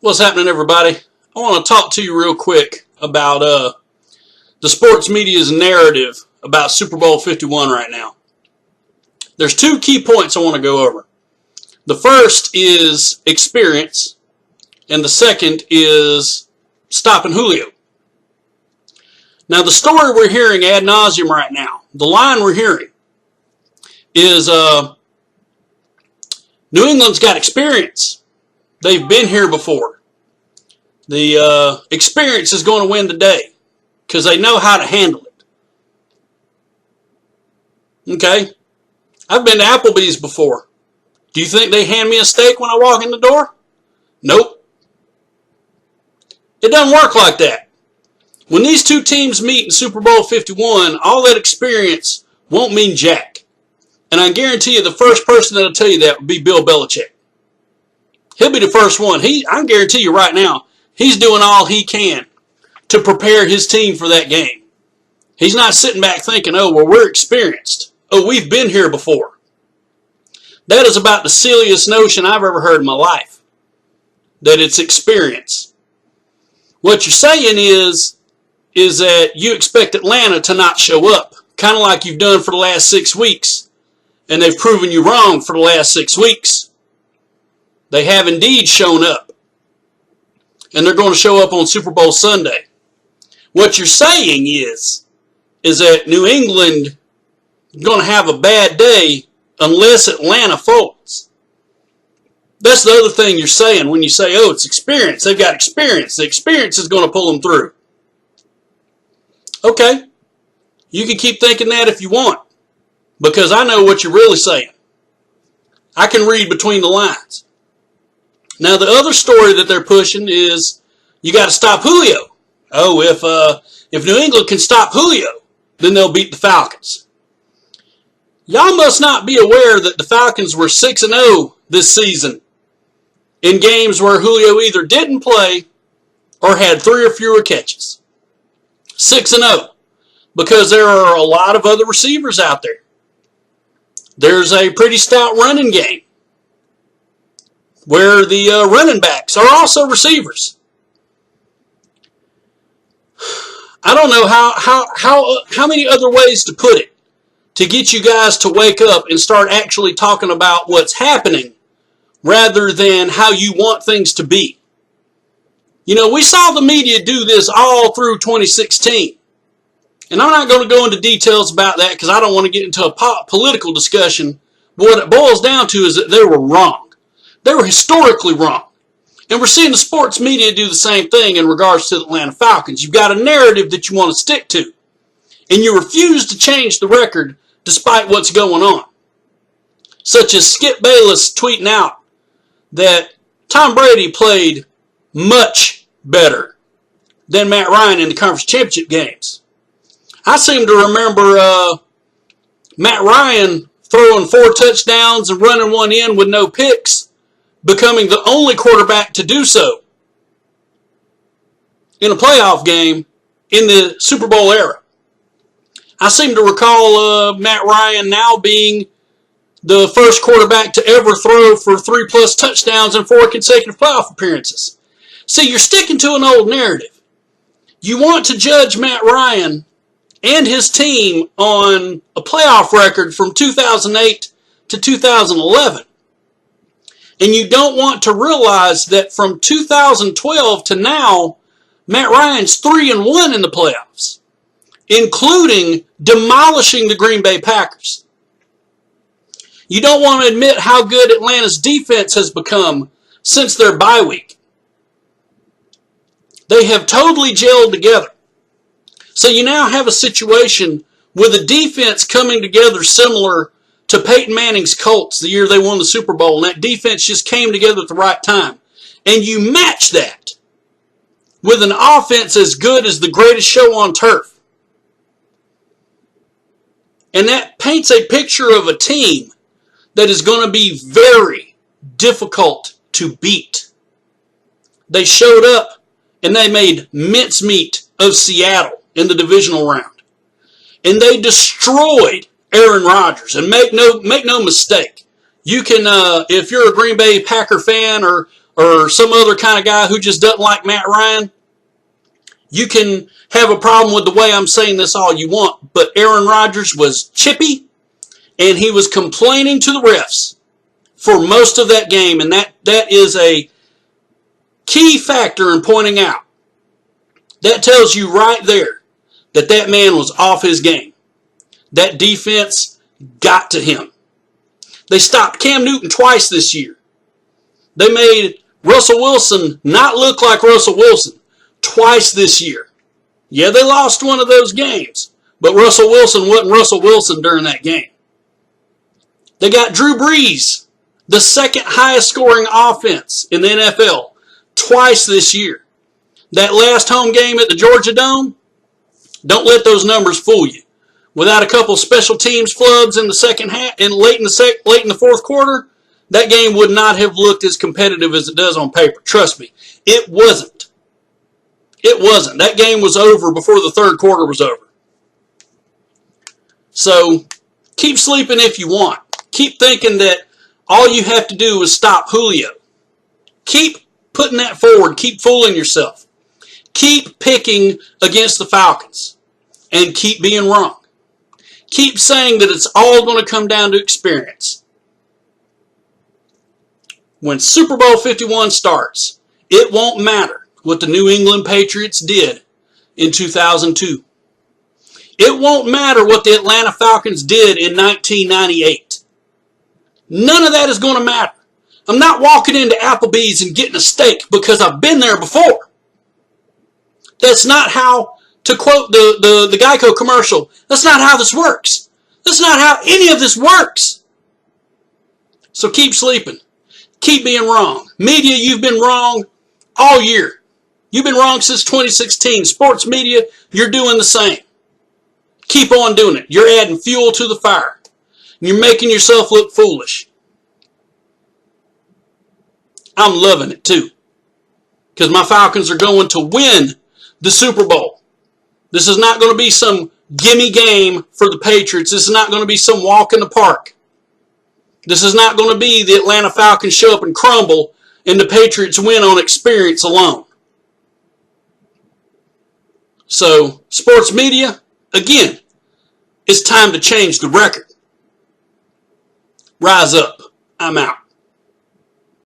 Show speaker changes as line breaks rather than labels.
What's happening, everybody? I want to talk to you real quick about the sports media's narrative about Super Bowl 51 right now. There's two key points I want to go over. The first is experience, and the second is stopping Julio. Now, the story we're hearing ad nauseum right now, the line we're hearing is New England's got experience. They've been here before. The experience is going to win the day because they know how to handle it. Okay? I've been to Applebee's before. Do you think they hand me a steak when I walk in the door? Nope. It doesn't work like that. When these two teams meet in Super Bowl 51, all that experience won't mean jack. And I guarantee you the first person that'll tell you that would be Bill Belichick. He'll be the first one. I guarantee you right now, he's doing all he can to prepare his team for that game. He's not sitting back thinking, oh, well, we're experienced. Oh, we've been here before. That is about the silliest notion I've ever heard in my life, that it's experience. What you're saying is that you expect Atlanta to not show up, kind of like you've done for the last 6 weeks, and they've proven you wrong for the last 6 weeks. They have indeed shown up. And they're going to show up on Super Bowl Sunday. What you're saying is that New England is going to have a bad day unless Atlanta folds. That's the other thing you're saying when you say, oh, it's experience. They've got experience. The experience is going to pull them through. Okay. You can keep thinking that if you want. Because I know what you're really saying. I can read between the lines. Now, the other story that they're pushing is you got to stop Julio. Oh, if New England can stop Julio, then they'll beat the Falcons. Y'all must not be aware that the Falcons were 6-0 this season in games where Julio either didn't play or had 3 or fewer catches. 6-0. Because there are a lot of other receivers out there. There's a pretty stout running game where the running backs are also receivers. I don't know how many other ways to put it to get you guys to wake up and start actually talking about what's happening rather than how you want things to be. You know, we saw the media do this all through 2016. And I'm not going to go into details about that because I don't want to get into a political discussion. But what it boils down to is that they were wrong. They were historically wrong. And we're seeing the sports media do the same thing in regards to the Atlanta Falcons. You've got a narrative that you want to stick to. And you refuse to change the record despite what's going on. Such as Skip Bayless tweeting out that Tom Brady played much better than Matt Ryan in the conference championship games. I seem to remember Matt Ryan throwing 4 touchdowns and running one in with no picks, becoming the only quarterback to do so in a playoff game in the Super Bowl era. I seem to recall Matt Ryan now being the first quarterback to ever throw for 3+ touchdowns in 4 consecutive playoff appearances. See, you're sticking to an old narrative. You want to judge Matt Ryan and his team on a playoff record from 2008 to 2011. And you don't want to realize that from 2012 to now, Matt Ryan's 3-1 in the playoffs, including demolishing the Green Bay Packers. You don't want to admit how good Atlanta's defense has become since their bye week. They have totally gelled together. So you now have a situation with a defense coming together similar to Peyton Manning's Colts the year they won the Super Bowl, and that defense just came together at the right time. And you match that with an offense as good as the greatest show on turf. And that paints a picture of a team that is going to be very difficult to beat. They showed up and they made mincemeat of Seattle in the divisional round. And they destroyed Aaron Rodgers. And make no mistake, you can, if you're a Green Bay Packer fan or or some other kind of guy who just doesn't like Matt Ryan, you can have a problem with the way I'm saying this all you want, but Aaron Rodgers was chippy, and he was complaining to the refs for most of that game, and that is a key factor in pointing out. That tells you right there that man was off his game. That defense got to him. They stopped Cam Newton twice this year. They made Russell Wilson not look like Russell Wilson twice this year. Yeah, they lost one of those games, but Russell Wilson wasn't Russell Wilson during that game. They got Drew Brees, the second highest scoring offense in the NFL, twice this year. That last home game at the Georgia Dome, don't let those numbers fool you. Without a couple special teams flubs in the second half and late in the fourth quarter, that game would not have looked as competitive as it does on paper. Trust me, it wasn't. It wasn't. That game was over before the third quarter was over. So keep sleeping if you want. Keep thinking that all you have to do is stop Julio. Keep putting that forward. Keep fooling yourself. Keep picking against the Falcons and keep being wrong. Keep saying that it's all going to come down to experience. When Super Bowl 51 starts, it won't matter what the New England Patriots did in 2002. It won't matter what the Atlanta Falcons did in 1998. None of that is going to matter. I'm not walking into Applebee's and getting a steak because I've been there before. That's not how, to quote the Geico commercial, that's not how this works. That's not how any of this works. So keep sleeping. Keep being wrong. Media, you've been wrong all year. You've been wrong since 2016. Sports media, you're doing the same. Keep on doing it. You're adding fuel to the fire. You're making yourself look foolish. I'm loving it too. Because my Falcons are going to win the Super Bowl. This is not going to be some gimme game for the Patriots. This is not going to be some walk in the park. This is not going to be the Atlanta Falcons show up and crumble and the Patriots win on experience alone. So, sports media, again, it's time to change the record. Rise up. I'm out.